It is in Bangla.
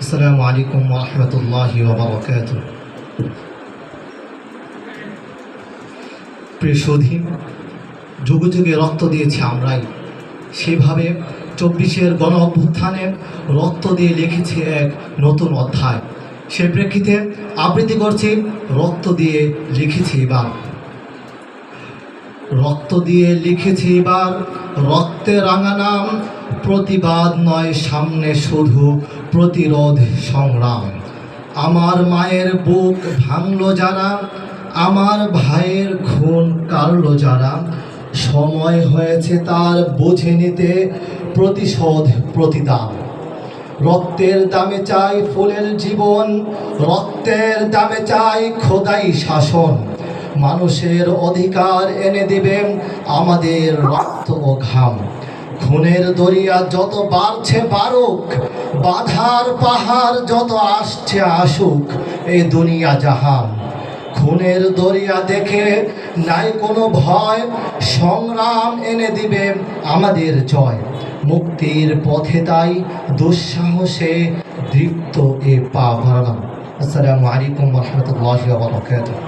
আসসালামু আলাইকুম ওয়া রাহমাতুল্লাহি ওয়া বারাকাতুহু। প্রিয় সুধী, যুগে যুগে রক্ত দিয়েছি আমরাই, সেভাবে 24-এর গণ অভ্যুত্থানে রক্ত দিয়ে লিখেছি এক নতুন অধ্যায়। সে প্রেক্ষিতে আবৃত্তি করছি রক্ত দিয়ে লিখেছি এবার। রক্ত দিয়ে লিখেছি এবার রক্তে রাঙা নাম, প্রতিবাদ নয় সামনে শুধু প্রতিরোধ সংগ্রাম। আমার মায়ের বুক ভাঙলো যারা, আমার ভাইয়ের খুন কাড়লো যারা, সময় হয়েছে তার বুঝে নিতে প্রতিশোধ প্রতিদান। রক্তের দামে চাই ফুলের জীবন, রক্তের দামে চাই খোদাই শাসন। মানুষের অধিকার এনে দিবেন আমাদের রক্ত ও ঘাম। খুনের দরিয়া যত বাড়ছে বাড়ুক, বাধার পাহাড় যত আসছে আসুক, এই দুনিয়া জাহান। খুনের দরিয়া দেখে নাই কোনো ভয়, সংগ্রাম এনে দিবে আমাদের জয়। মুক্তির পথে তাই দুঃসাহসে দৃপ্ত এ পা বাড়ালাম। আসসালামু আলাইকুম ওয়া রাহমাতুল্লাহি ওয়া বারাকাতুহু।